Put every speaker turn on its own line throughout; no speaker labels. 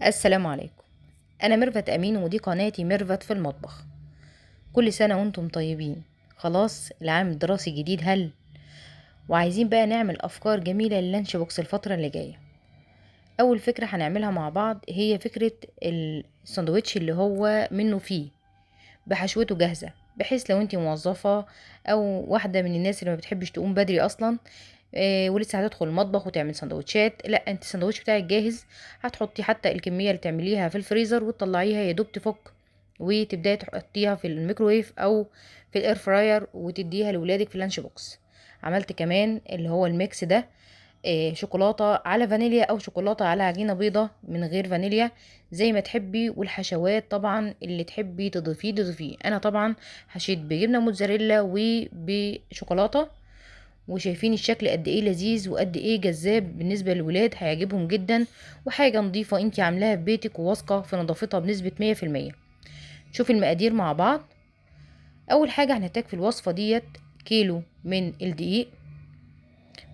السلام عليكم. انا ميرفت امين ودي قناتي ميرفت في المطبخ. كل سنه وانتم طيبين. خلاص العام الدراسي الجديد وعايزين بقى نعمل افكار جميله للانش بوكس الفتره اللي جايه. اول فكره هنعملها مع بعض هي فكره الساندوتش اللي هو منه فيه بحشوته جاهزه، بحيث لو انتي موظفه او واحده من الناس اللي ما بتحبش تقوم بدري اصلا، ولسه هتدخل المطبخ وتعمل سندوتشات، لا انت السندوتش بتاعك جاهز. هتحطي حتى الكميه اللي تعمليها في الفريزر وتطلعيها يا دوب تفك، وتبداي تحطيها في الميكرويف او في الاير فراير وتديها لولادك في اللانش بوكس. عملت كمان اللي هو الميكس ده، شوكولاته على فانيليا او شوكولاته على عجينه بيضه من غير فانيليا، زي ما تحبي. والحشوات طبعا اللي تحبي تضيفيه. انا طبعا حشيت بجبنه موتزاريلا وبشوكولاته، وشايفين الشكل قد ايه لذيذ وقد ايه جذاب بالنسبه للولاد، هيعجبهم جدا. وحاجه نظيفه انتي عاملاها في بيتك وواثقه في نظافتها بنسبه 100%. شوفي المقادير مع بعض. اول حاجه هنحتاج في الوصفه ديت كيلو من الدقيق،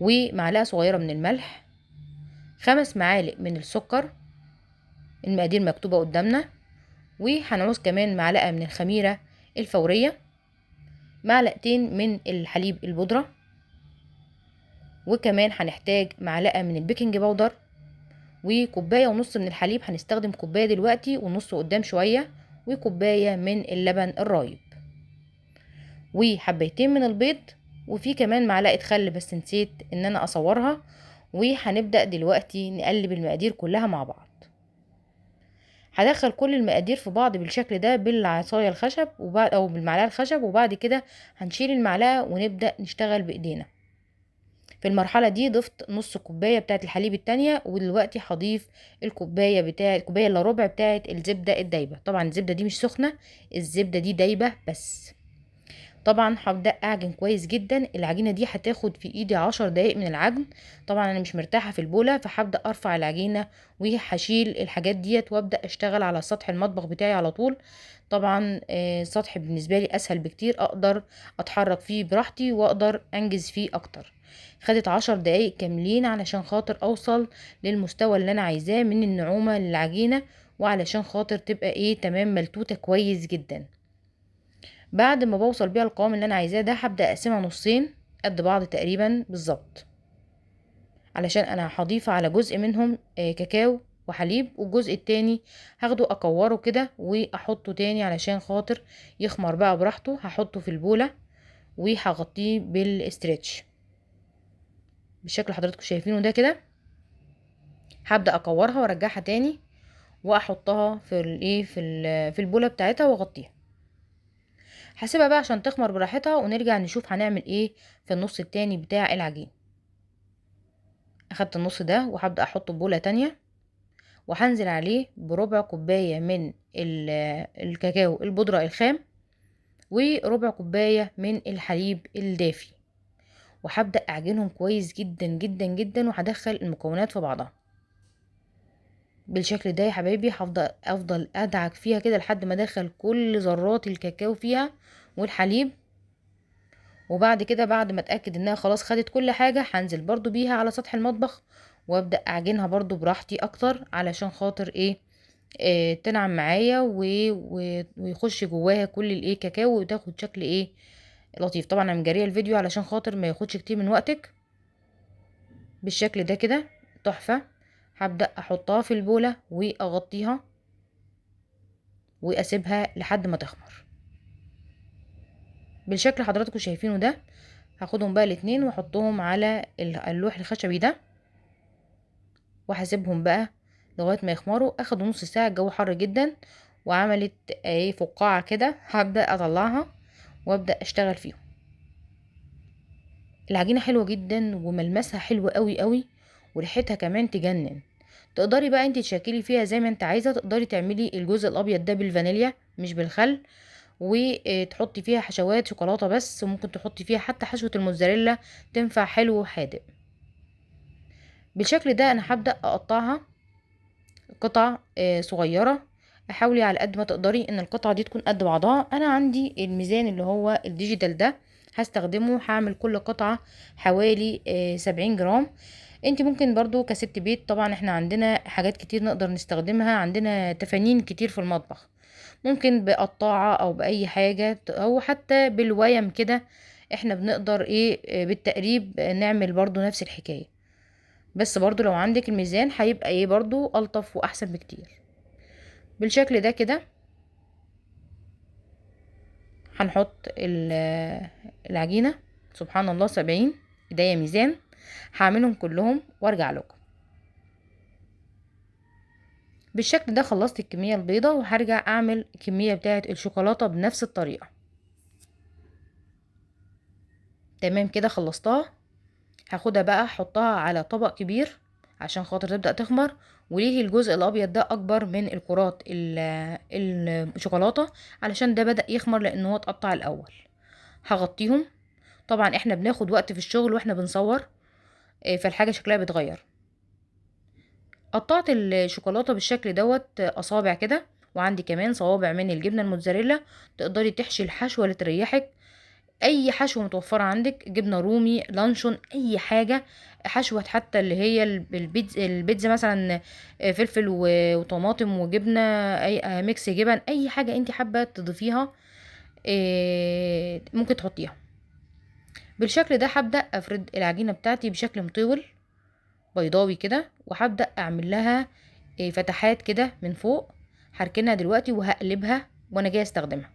ومعلقه صغيره من الملح، 5 معالق من السكر، المقادير مكتوبه قدامنا. وهنعوز كمان معلقه من الخميره الفوريه، معلقتين من الحليب البودره، وكمان هنحتاج معلقه من البيكنج باودر، وكوبايه ونص من الحليب، هنستخدم كوبايه دلوقتي ونص قدام شويه، وكوبايه من اللبن الرايب، وحبيتين من البيض، وفي كمان معلقه خل بس نسيت ان انا اصورها. وهنبدا دلوقتي نقلب المقادير كلها مع بعض. هدخل كل المقادير في بعض بالشكل ده بالعصايه الخشب او بالمعلقه الخشب، وبعد كده هنشيل المعلقه ونبدا نشتغل بايدينا. في المرحله دي ضفت نص كوبايه بتاعه الحليب التانية، ودلوقتي هضيف الكوبايه الا ربع بتاعه الزبده الدايبه. طبعا الزبده دي مش سخنه، الزبده دي دايبه بس. طبعا هبدا اعجن كويس جدا. العجينه دي هتاخد في ايدي 10 دقايق من العجن. طبعا انا مش مرتاحه في البوله، فهبدا ارفع العجينه وهشيل الحاجات ديت وابدا اشتغل على سطح المطبخ بتاعي على طول. طبعا السطح بالنسبه لي اسهل بكتير، اقدر اتحرك فيه براحتي واقدر انجز فيه اكتر. خدت 10 دقايق كاملين علشان خاطر اوصل للمستوى اللي انا عايزاه من النعومه للعجينه، وعلشان خاطر تبقى تمام ملتوته كويس جدا. بعد ما بوصل بيها القوام اللي انا عايزاه ده، هبدا اقسمها نصين قد بعض تقريبا بالظبط، علشان انا هضيف على جزء منهم كاكاو وحليب، والجزء التاني هاخده اكوره كده واحطه تاني علشان خاطر يخمر بقى براحته. هحطه في البولة وهغطيه بالاسترتش بالشكل اللي حضراتكم شايفينه ده كده. هبدا اكورها وارجعها تاني واحطها في البولة بتاعتها واغطيها. هسيبها بقى عشان تخمر براحتها، ونرجع نشوف هنعمل ايه في النص التاني بتاع العجين. اخدت النص ده وهبدأ احطه في بولة تانية، وهنزل عليه بربع كوباية من الكاكاو البودرة الخام، وربع كوباية من الحليب الدافي، وهبدأ اعجنهم كويس جدا جدا جدا، وهدخل المكونات في بعضها بالشكل ده يا حبايبي. افضل ادعك فيها كده لحد ما ادخل كل ذرات الكاكاو فيها والحليب. وبعد كده بعد ما اتاكد انها خلاص خدت كل حاجه، هنزل برضو بيها على سطح المطبخ وابدا اعجنها برضو براحتي اكتر، علشان خاطر تنعم معايا ويخش جواها كل كاكاو، وتاخد شكل لطيف. طبعا انا مجريه الفيديو علشان خاطر ما ياخدش كتير من وقتك. بالشكل ده كده تحفه. هبدا احطها في البوله واغطيها واسيبها لحد ما تخمر بالشكل اللي حضراتكم شايفينه ده. هاخدهم بقى الاتنين واحطهم على اللوح الخشبي ده، وهسيبهم بقى لغايه ما يخمروا. اخدوا نص ساعه، الجو حر جدا وعملت فقاعه كده. هبدا اطلعها وابدا اشتغل فيهم. العجينه حلوه جدا وملمسها حلو قوي قوي، وريحتها كمان تجنن. تقدري بقى انت تشكلي فيها زي ما انت عايزه. تقدري تعملي الجزء الابيض ده بالفانيليا مش بالخل، وتحطي فيها حشوات شوكولاته بس، وممكن تحطي فيها حتى حشوه الموتزاريلا، تنفع حلو وحادق. بالشكل ده انا هبدا اقطعها قطع صغيرة. حاولي على قد ما تقدري ان القطعة دي تكون قد بعضها. انا عندي الميزان اللي هو الديجيتال ده هستخدمه. هعمل كل قطعة حوالي 70 جرام. انت ممكن برضو كست بيت، طبعا احنا عندنا حاجات كتير نقدر نستخدمها، عندنا تفانين كتير في المطبخ، ممكن بقطاعة او باي حاجة او حتى بالويم كده. احنا بنقدر بالتقريب نعمل برضو نفس الحكاية، بس برضو لو عندك الميزان هيبقى برضو الطف واحسن بكتير. بالشكل ده كده هنحط العجينة. سبحان الله، 70 ايديا ميزان. هعملهم كلهم وارجع لكم. بالشكل ده خلصت الكمية البيضة، وهرجع اعمل الكمية بتاعة الشوكولاتة بنفس الطريقة. تمام كده خلصتها. هاخدها بقى احطها على طبق كبير عشان خاطر تبدأ تخمر. وليه الجزء الابيض ده اكبر من الكرات الشوكولاتة؟ علشان ده بدأ يخمر لانه هو اتقطع الاول. هغطيهم. طبعا احنا بناخد وقت في الشغل واحنا بنصور، فالحاجة شكلها بيتغير. قطعت الشوكولاتة بالشكل دوت اصابع كده، وعندي كمان صوابع من الجبنة الموتزاريلا. تقدري تحشي الحشوة اللي تريحك، اي حشوة متوفرة عندك، جبنة رومي، لانشون، اي حاجة. حشوة حتى اللي هي البيتزا مثلا، فلفل وطماطم وجبنة، اي ميكس جبن، اي حاجة انت حابة تضيفيها ممكن تحطيها. بالشكل ده هبدأ افرد العجينة بتاعتي بشكل مطول بيضاوي كده، وهبدأ اعمل لها فتحات كده من فوق. هركنها دلوقتي وهقلبها وانا جايه استخدمها.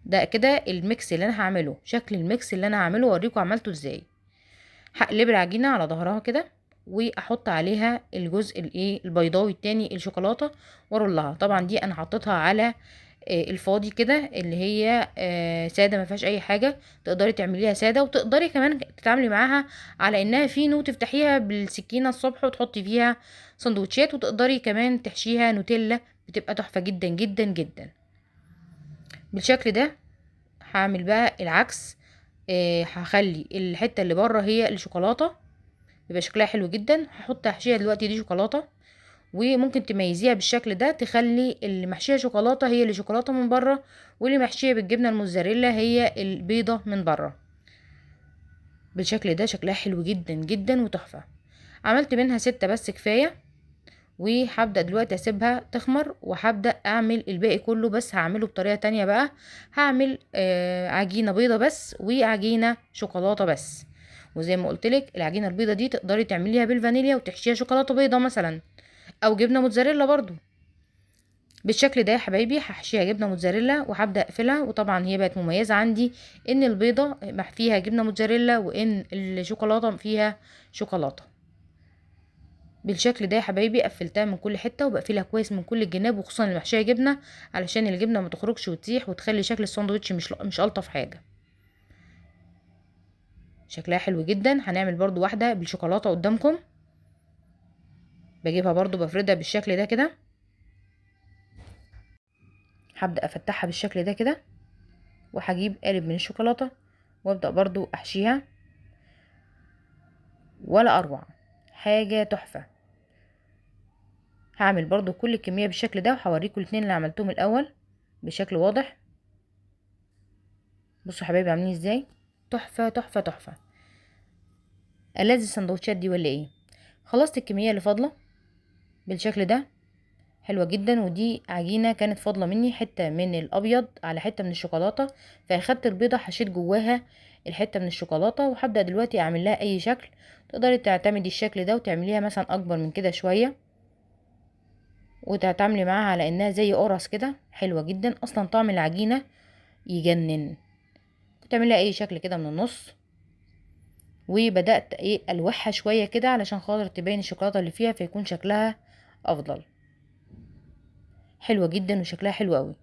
ده كده الميكس اللي انا هعمله، شكل الميكس اللي انا هعمله واوريكم عملته ازاي. هقلب العجينه على ظهرها كده، واحط عليها الجزء البيضاوي التاني الشوكولاته، وارولها. طبعا دي انا حطيتها على الفاضي كده، اللي هي ساده ما فيهاش اي حاجه. تقدري تعمليها ساده، وتقدري كمان تتعاملي معاها على انها فينو، تفتحيها بالسكينه الصبح وتحطي فيها سندوتشات، وتقدري كمان تحشيها نوتيلا، بتبقى تحفه جدا جدا جدا. بالشكل ده هعمل بقى العكس. هخلي الحته اللي بره هي الشوكولاته، يبقى شكلها حلو جدا. هحط احشيها دلوقتي دي شوكولاته، وممكن تميزيها بالشكل ده، تخلي اللي محشيه شوكولاته هي اللي شوكولاته من بره، واللي محشيه بالجبنه الموتزاريلا هي البيضه من بره. بالشكل ده شكلها حلو جدا جدا وتحفه. عملت منها 6 بس كفايه، وهبدأ دلوقتي اسيبها تخمر، وهبدأ اعمل الباقي كله، بس هعمله بطريقة تانية بقى. هعمل عجينة بيضة بس، وعجينة شوكولاتة بس. وزي ما قلتلك العجينة البيضة دي تقدري تعمليها بالفانيليا وتحشيها شوكولاتة بيضة مثلا، او جبنة موتزاريلا برضو. بالشكل ده يا حبايبي هحشيها جبنة موتزاريلا، وهبدأ اقفلها. وطبعا هي بقت مميزة عندي ان البيضة فيها جبنة موتزاريلا، وان الشوكولاتة فيها شوكولاتة. بالشكل ده يا حبايبي قفلتها من كل حته، وبقفلها كويس من كل الجناب، وخصوصا اللي محشيه جبنه، علشان الجبنه ما تخرجش وتسيح وتخلي شكل الساندوتش مش الطف حاجه. شكلها حلو جدا. هنعمل برضو واحده بالشوكولاته قدامكم. بجيبها برضو بفردها بالشكل ده كده، هبدا افتحها بالشكل ده كده، وهجيب قالب من الشوكولاته وابدا برضو احشيها. ولا اروع حاجه، تحفه. هعمل برضو كل الكميه بالشكل ده، وهوريكم الاتنين اللي عملتهم الاول بشكل واضح. بصوا يا حبايبي عاملين ازاي، تحفه تحفه تحفه. ألذ السندوتشات دي ولا ايه؟ خلصت الكميه اللي فاضله بالشكل ده، حلوه جدا. ودي عجينه كانت فاضله مني، حته من الابيض على حته من الشوكولاته، فاخدت البيضه حشيت جواها الحته من الشوكولاته، وهبدا دلوقتي اعمل لها اي شكل. تقدري تعتمدي الشكل ده وتعمليها مثلا اكبر من كده شويه، وتعتملي معاها على انها زي قرص كده، حلوه جدا. اصلا طعم العجينه يجنن. تعملي اي شكل كده من النص، وبدات الوحها شويه كده علشان خاطر تبين الشوكولاته اللي فيها، فيكون شكلها افضل. حلوه جدا وشكلها حلو قوي.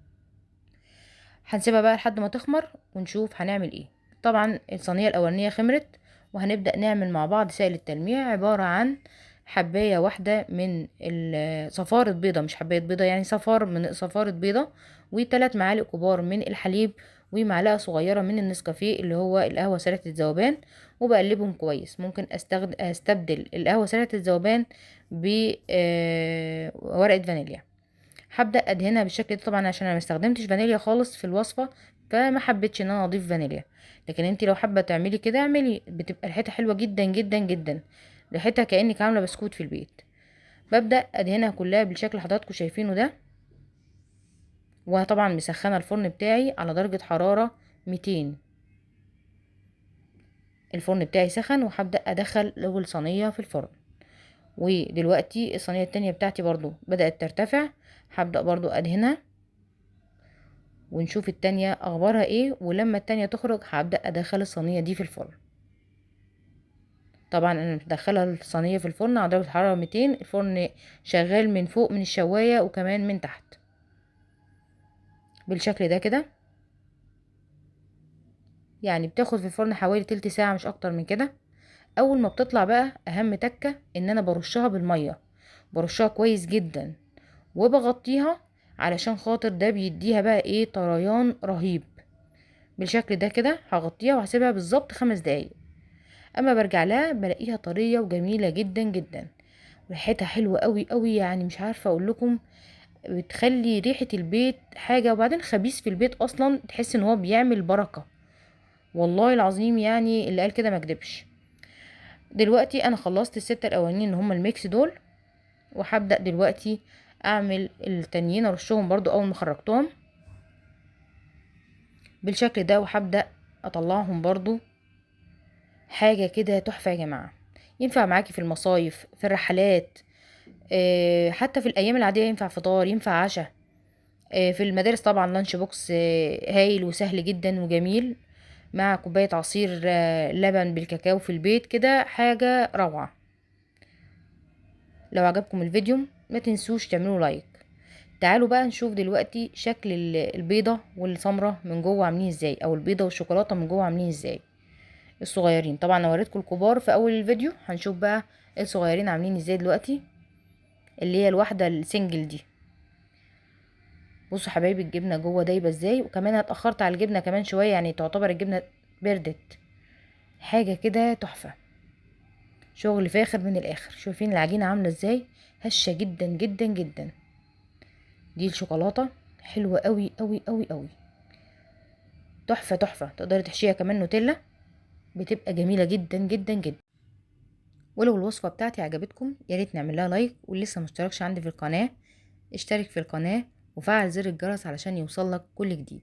هنسيبها بقى لحد ما تخمر ونشوف هنعمل ايه. طبعا الصينيه الاولانيه خمرت، وهنبدا نعمل مع بعض سائل التلميع، عباره عن حبايه واحده من صفارة بيضه، مش حبايه بيضه يعني، صفار من صفارة بيضه، و3 معالق كبار من الحليب، ومعلقه صغيره من النسكافيه اللي هو القهوه سريعه الذوبان. وبقلبهم كويس. ممكن استبدل القهوه سريعه الذوبان بورقه فانيليا. هبدا ادهنها بالشكل ده. طبعا عشان انا ما استخدمتش فانيليا خالص في الوصفه، فما حبيتش ان انا اضيف فانيليا. لكن انت لو حابه تعملي كده اعملي، بتبقى ريحتها حلوه جدا جدا جدا. ريحتها كأنك عاملة بسكوت في البيت. ببدأ ادهنها كلها بالشكل اللي حضراتكم شايفينه ده. وطبعا مسخنة الفرن بتاعي على درجة حرارة 200. الفرن بتاعي سخن وهبدأ ادخل اول صينية في الفرن. ودلوقتي الصينية التانية بتاعتي برضو بدأت ترتفع، هبدأ برضو ادهنها ونشوف التانية اخبارها ايه. ولما التانية تخرج هبدأ ادخل الصينية دي في الفرن. طبعا انا مدخله الصينيه في الفرن على درجه حراره 200. الفرن شغال من فوق من الشوايه وكمان من تحت بالشكل ده كده. يعني بتاخد في الفرن حوالي تلت ساعه مش اكتر من كده. اول ما بتطلع بقى اهم تكه ان انا برشها بالميه، برشها كويس جدا وبغطيها علشان خاطر ده بيديها بقى ايه طريان رهيب. بالشكل ده كده هغطيها وهسيبها بالظبط 5 دقايق. اما برجع لها بلاقيها طريه وجميله جدا جدا. ريحتها حلوه قوي قوي، يعني مش عارفه اقول لكم. بتخلي ريحه البيت حاجه، وبعدين خبيث في البيت اصلا تحس ان هو بيعمل بركه. والله العظيم يعني اللي قال كده ما كدبش. دلوقتي انا خلصت الستة الاولانيين اللي هم الميكس دول، وهبدا دلوقتي اعمل التانيين ارشهم برضو اول ما خرجتهم بالشكل ده. وهبدا اطلعهم برضو حاجه كده تحفه يا جماعه. ينفع معاكي في المصايف، في الرحلات، حتى في الايام العاديه. ينفع فطار، ينفع عشاء، في المدارس طبعا لانش بوكس هايل وسهل جدا وجميل، مع كوبايه عصير لبن بالكاكاو في البيت كده حاجه روعه. لو عجبكم الفيديو ما تنسوش تعملوا لايك. تعالوا بقى نشوف دلوقتي شكل البيضه والسمره من جوه عاملين ازاي، او البيضه والشوكولاته من جوه عاملين ازاي. الصغيرين طبعا انا وريتكم الكبار في اول الفيديو، هنشوف بقى الصغيرين عاملين ازاي دلوقتي، اللي هي الواحده السنجل دي. بصوا حبايبي الجبنه جوه دايبه ازاي، وكمان أنا اتاخرت على الجبنه كمان شويه، يعني تعتبر الجبنه بردت. حاجه كده تحفه، شغل فاخر من الاخر. شايفين العجينه عامله ازاي، هشه جدا جدا جدا. دي الشوكولاته حلوه قوي قوي قوي قوي، تحفه تحفه. تقدري تحشيها كمان نوتيلا، بتبقى جميله جدا جدا جدا. ولو الوصفه بتاعتي عجبتكم يا ريت نعمل لها لايك، واللي لسه مشتركش عندي في القناه اشترك في القناه وفعل زر الجرس علشان يوصلك كل جديد.